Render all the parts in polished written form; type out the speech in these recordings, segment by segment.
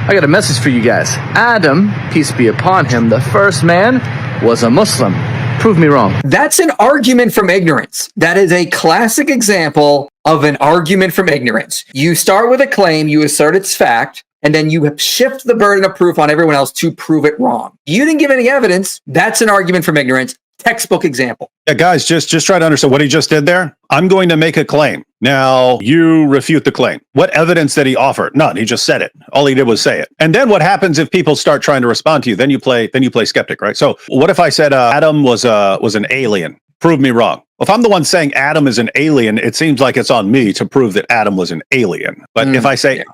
I got a message for you guys. Adam, peace be upon him, the first man, was a Muslim. Prove me wrong. That's an argument from ignorance. That is a classic example of an argument from ignorance. You start with a claim, you assert its fact, and then you shift the burden of proof on everyone else to prove it wrong. You didn't give any evidence. That's an argument from ignorance. Textbook example. Yeah, guys, just try to understand what he just did there. I'm going to make a claim. Now, you refute the claim. What evidence did he offer? None. He just said it. All he did was say it. And then what happens if people start trying to respond to you? Then you play skeptic, right? So what if I said Adam was an alien? Prove me wrong. If I'm the one saying Adam is an alien, it seems like it's on me to prove that Adam was an alien. But if I say,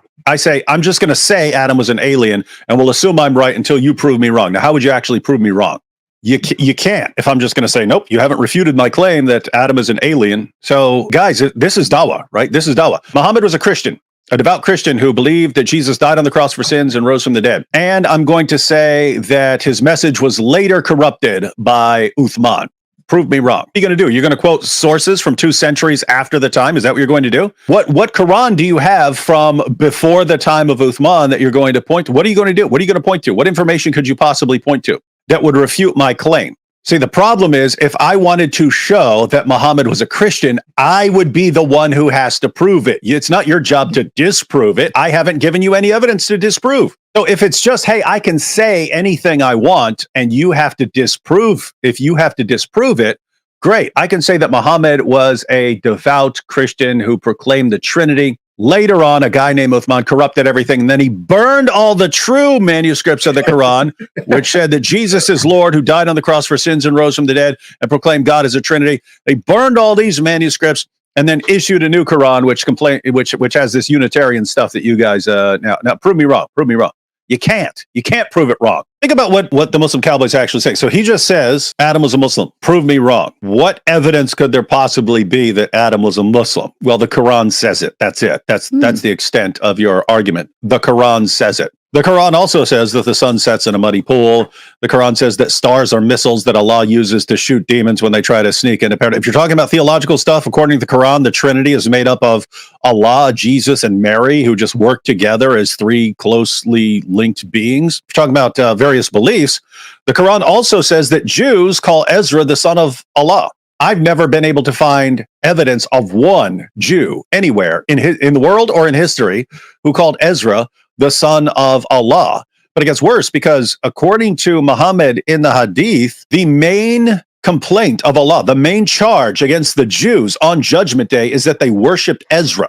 I'm just going to say Adam was an alien, and we'll assume I'm right until you prove me wrong. Now, how would you actually prove me wrong? You can't. If I'm just going to say, nope, you haven't refuted my claim that Adam is an alien. So, guys, this is dawah, right? This is dawah. Muhammad was a Christian, a devout Christian who believed that Jesus died on the cross for sins and rose from the dead. And I'm going to say that his message was later corrupted by Uthman. Prove me wrong. What are you going to do? You're going to quote sources from 2 centuries after the time? Is that what you're going to do? What Quran do you have from before the time of Uthman that you're going to point to? What are you going to do? What are you going to point to? What information could you possibly point to that would refute my claim? See, the problem is if I wanted to show that Muhammad was a Christian, I would be the one who has to prove it. It's not your job to disprove it. I haven't given you any evidence to disprove. So if it's just, hey, I can say anything I want and you have to disprove, if you have to disprove it, great. I can say that Muhammad was a devout Christian who proclaimed the Trinity. Later on, a guy named Uthman corrupted everything, and then he burned all the true manuscripts of the Quran, which said that Jesus is Lord, who died on the cross for sins and rose from the dead, and proclaimed God as a Trinity. They burned all these manuscripts and then issued a new Quran, which has this Unitarian stuff that you guys now prove me wrong. Prove me wrong. You can't prove it wrong. Think about what the Muslim cowboys actually say. So he just says Adam was a Muslim. Prove me wrong. What evidence could there possibly be that Adam was a Muslim? Well, the Quran says it. That's it. That's the extent of your argument. The Quran says it. The Quran also says that the sun sets in a muddy pool. The Quran says that stars are missiles that Allah uses to shoot demons when they try to sneak into paradise. If you're talking about theological stuff, according to the Quran, the Trinity is made up of Allah, Jesus, and Mary, who just work together as 3 closely linked beings. If you're talking about various beliefs, the Quran also says that Jews call Ezra the son of Allah. I've never been able to find evidence of one Jew anywhere in the world or in history who called Ezra the son of Allah. But it gets worse because according to Muhammad in the Hadith, the main complaint of Allah, the main charge against the Jews on Judgment Day is that they worshipped Ezra.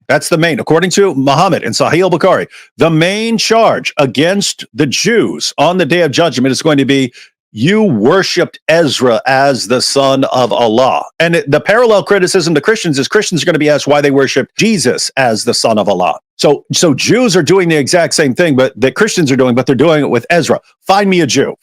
That's the main, according to Muhammad in Sahih al-Bukhari, the main charge against the Jews on the Day of Judgment is going to be, you worshipped Ezra as the son of Allah. And the parallel criticism to Christians is Christians are going to be asked why they worship Jesus as the son of Allah. So Jews are doing the exact same thing, but that Christians are doing, but they're doing it with Ezra. Find me a Jew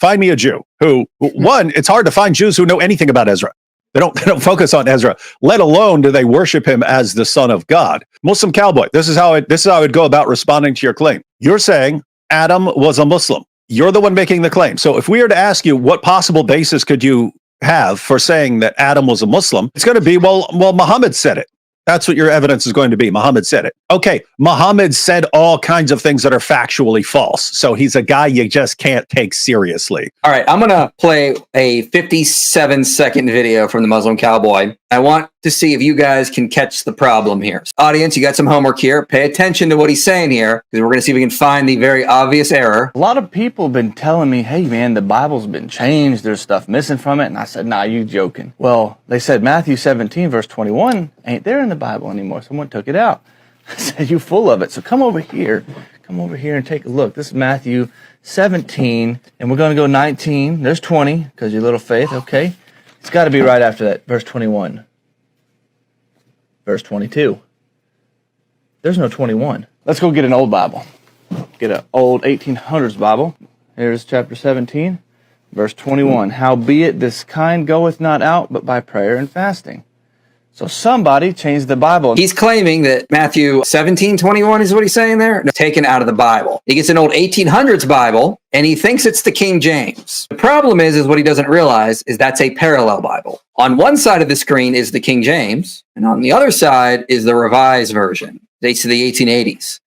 who, one, it's hard to find Jews who know anything about Ezra. They don't focus on Ezra, let alone do they worship him as the son of God. Muslim cowboy, this is how I would go about responding to your claim. You're saying Adam was a Muslim. You're the one making the claim. So if we were to ask you what possible basis could you have for saying that Adam was a Muslim, it's going to be, well, Muhammad said it. That's what your evidence is going to be. Muhammad said it. Okay, Muhammad said all kinds of things that are factually false. So he's a guy you just can't take seriously. All right, I'm going to play a 57-second video from the Muslim cowboy. I want to see if you guys can catch the problem here. Audience, you got some homework here. Pay attention to what he's saying here, because we're going to see if we can find the very obvious error. A lot of people have been telling me, hey, man, the Bible's been changed. There's stuff missing from it. And I said, nah, you joking. Well, they said Matthew 17, verse 21 ain't there in the Bible anymore. Someone took it out. I said, you full of it. So come over here. Come over here and take a look. This is Matthew 17, and we're going to go 19. There's 20, because your little faith, okay? It's got to be right after that, verse 21. Verse 22. There's no 21. Let's go get an old Bible. Get an old 1800s Bible. Here's chapter 17, verse 21. Howbeit this kind goeth not out, but by prayer and fasting. So somebody changed the Bible. He's claiming that Matthew 17:21 is what he's saying there, taken out of the Bible. He gets an old 1800s Bible, and he thinks it's the King James. The problem is what he doesn't realize is that's a parallel Bible. On one side of the screen is the King James, and on the other side is the Revised Version. Dates to the 1880s.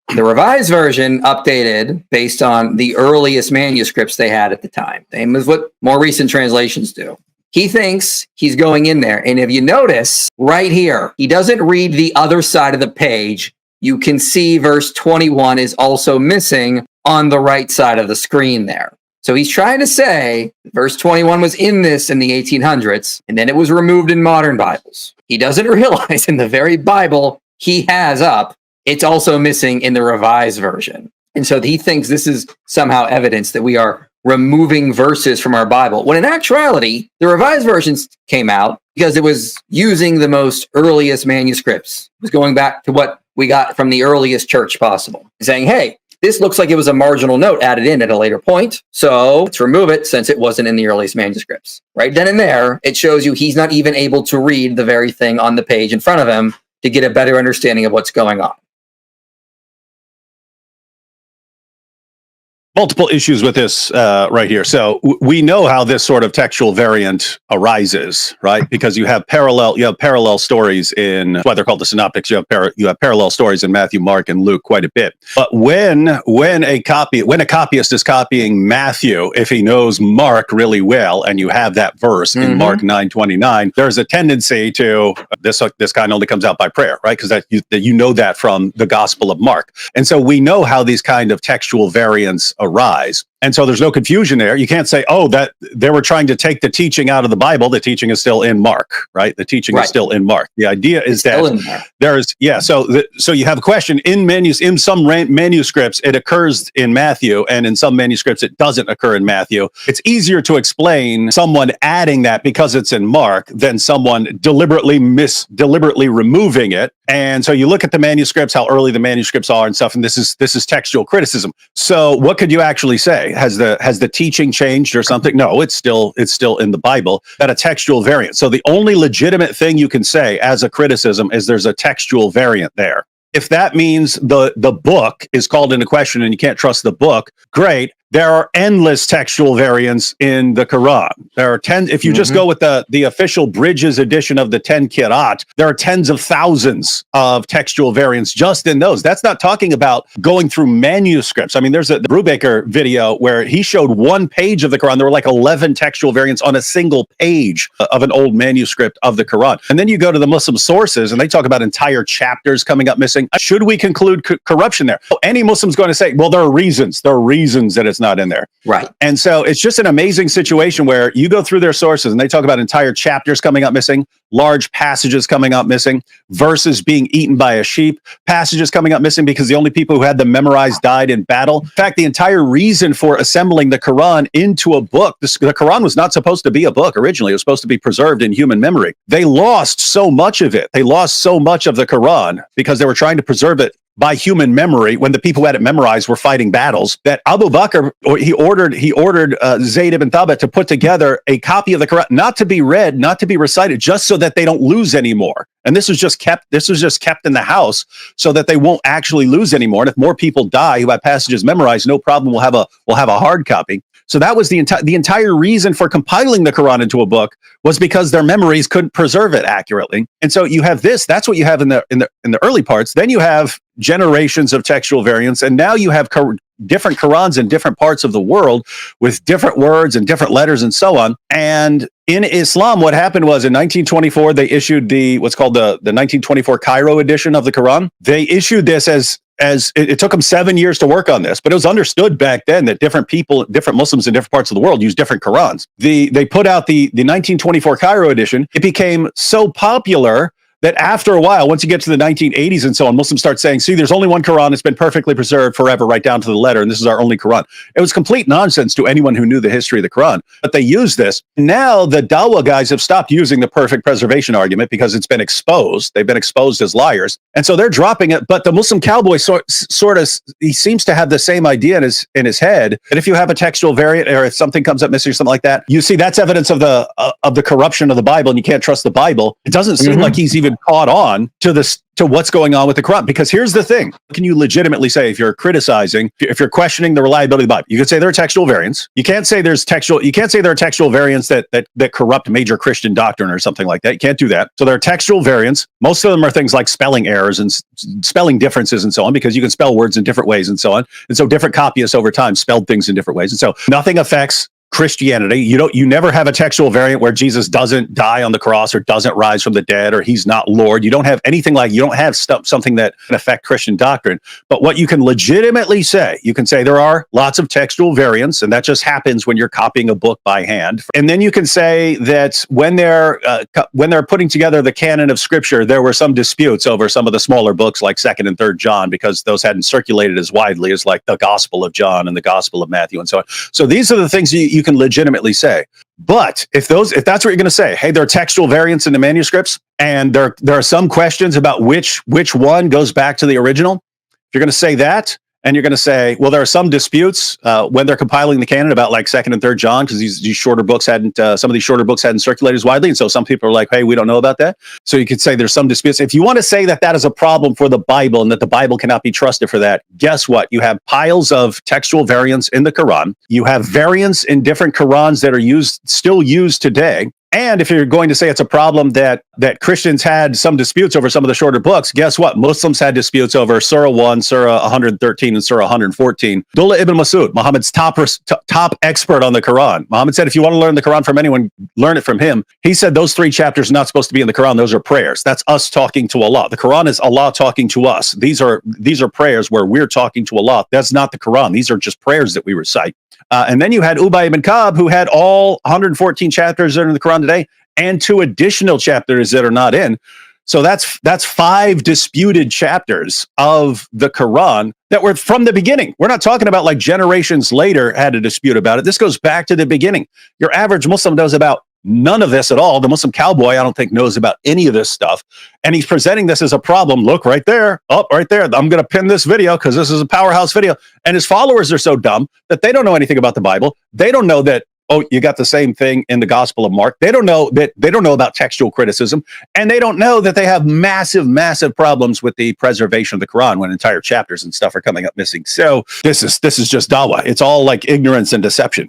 The Revised Version updated based on the earliest manuscripts they had at the time. Same as what more recent translations do. He thinks he's going in there. And if you notice right here, he doesn't read the other side of the page. You can see verse 21 is also missing on the right side of the screen there. So he's trying to say verse 21 was in this in the 1800s, and then it was removed in modern Bibles. He doesn't realize in the very Bible he has up, it's also missing in the Revised Version. And so he thinks this is somehow evidence that we are removing verses from our Bible, when in actuality, the Revised Versions came out because it was using the most earliest manuscripts. It was going back to what we got from the earliest church possible, saying, hey, this looks like it was a marginal note added in at a later point, so let's remove it since it wasn't in the earliest manuscripts. Right then and there, it shows you he's not even able to read the very thing on the page in front of him to get a better understanding of what's going on. Multiple issues with this right here. So we know how this sort of textual variant arises, right? Because you have parallel stories in, that's why they're called the synoptics. You have parallel stories in Matthew, Mark, and Luke quite a bit. But when a copyist is copying Matthew, if he knows Mark really well, and you have that verse in Mark 9:29, there's a tendency to this kind only comes out by prayer, right? Because that you know that from the Gospel of Mark, and so we know how these kind of textual variants arise. And so there's no confusion there. You can't say, oh, that they were trying to take the teaching out of the Bible. The teaching is still in Mark, right? The teaching is still in Mark. The idea is that there's, so you have a question in some manuscripts, it occurs in Matthew, and in some manuscripts, it doesn't occur in Matthew. It's easier to explain someone adding that because it's in Mark than someone deliberately removing it. And so you look at the manuscripts, how early the manuscripts are and stuff, and this is textual criticism. So what could you actually say? Has the teaching changed or something? No, it's still in the Bible. That a textual variant. So the only legitimate thing you can say as a criticism is there's a textual variant there. If that means the book is called into question and you can't trust the book, great. There are endless textual variants in the Quran. There are 10. If you just go with the official Bridges edition of the 10 Qira'at, there are tens of thousands of textual variants just in those. That's not talking about going through manuscripts. I mean, there's the Brubaker video where he showed one page of the Quran. There were like 11 textual variants on a single page of an old manuscript of the Quran. And then you go to the Muslim sources and they talk about entire chapters coming up missing. Should we conclude corruption there? Any Muslim's going to say, well, there are reasons that it's not in there. Right. And so it's just an amazing situation where you go through their sources and they talk about entire chapters coming up missing, large passages coming up missing, verses being eaten by a sheep, passages coming up missing because the only people who had them memorized died in battle. In fact, the entire reason for assembling the Quran into a book, the Quran was not supposed to be a book originally. It was supposed to be preserved in human memory. They lost so much of it. They lost so much of the Quran because they were trying to preserve it by human memory when the people who had it memorized were fighting battles, that Abu Bakr, he ordered Zayd ibn Thabit to put together a copy of the Quran, not to be read, not to be recited, just so that they don't lose anymore. And this was just kept in the house so that they won't actually lose anymore. And if more people die who have passages memorized, no problem, we'll have a hard copy. So that was the entire reason for compiling the Quran into a book, was because their memories couldn't preserve it accurately. And so you have this. That's what you have in the early parts. Then you have generations of textual variants, and now you have different Qurans in different parts of the world with different words and different letters and so on. And in Islam, what happened was in 1924 they issued what's called the 1924 Cairo edition of the Quran. They issued this as it took them 7 years to work on this, but it was understood back then that different people, different Muslims in different parts of the world use different Qurans. They put out the 1924 Cairo edition. It became so popular that after a while, once you get to the 1980s and so on, Muslims start saying, see, there's only one Quran. It's been perfectly preserved forever, right down to the letter, and this is our only Quran. It was complete nonsense to anyone who knew the history of the Quran, but they used this. Now the Dawah guys have stopped using the perfect preservation argument because it's been exposed. They've been exposed as liars. And so they're dropping it, but the Muslim cowboy sort of, he seems to have the same idea in his head, that if you have a textual variant or if something comes up missing or something like that, you see that's evidence of the corruption of the Bible and you can't trust the Bible. It doesn't seem like he's even even caught on to this, to what's going on with the Quran. Because here's the thing. Can you legitimately say, if you're criticizing, if you're questioning the reliability of the Bible, you could say there are textual variants. You can't say there are textual variants that corrupt major Christian doctrine or something like that. You can't do that. So there are textual variants. Most of them are things like spelling errors and spelling differences and so on, because you can spell words in different ways and so on. And so different copyists over time spelled things in different ways. And so nothing affects Christianity. You never have a textual variant where Jesus doesn't die on the cross or doesn't rise from the dead or he's not Lord. You don't have anything like, you don't have something that can affect Christian doctrine. But what you can legitimately say, you can say there are lots of textual variants, and that just happens when you're copying a book by hand. And then you can say that when they're putting together the canon of Scripture, there were some disputes over some of the smaller books like 2nd and 3rd John, because those hadn't circulated as widely as like the Gospel of John and the Gospel of Matthew and so on. So these are the things you can legitimately say. But if that's what you're going to say, hey, there are textual variants in the manuscripts, and there are some questions about which one goes back to the original. If you're going to say that, and you're going to say, well, there are some disputes when they're compiling the canon about like 2nd and 3rd John, because these shorter books some of these shorter books hadn't circulated as widely, and so some people are like, hey, we don't know about that. So you could say there's some disputes. If you want to say that is a problem for the Bible and that the Bible cannot be trusted for that, guess what? You have piles of textual variants in the Quran. You have variants in different Qurans that are still used today. And if you're going to say it's a problem that Christians had some disputes over some of the shorter books, guess what? Muslims had disputes over Surah 1, Surah 113, and Surah 114. Dullah ibn Masud, Muhammad's top expert on the Quran. Muhammad said, if you want to learn the Quran from anyone, learn it from him. He said those 3 chapters are not supposed to be in the Quran. Those are prayers. That's us talking to Allah. The Quran is Allah talking to us. These are prayers where we're talking to Allah. That's not the Quran. These are just prayers that we recite. And then you had Ubay ibn Ka'b, who had all 114 chapters that are in the Quran today, and 2 additional chapters that are not in. So that's 5 disputed chapters of the Quran that were from the beginning. We're not talking about like generations later had a dispute about it. This goes back to the beginning. Your average Muslim knows about none of this at all. The Muslim cowboy, I don't think, knows about any of this stuff. And he's presenting this as a problem. Look right there. Oh, right there. I'm going to pin this video because this is a powerhouse video. And his followers are so dumb that they don't know anything about the Bible. They don't know that, oh, you got the same thing in the Gospel of Mark. They don't know about textual criticism. And they don't know that they have massive, massive problems with the preservation of the Quran when entire chapters and stuff are coming up missing. So this is just dawah. It's all like ignorance and deception.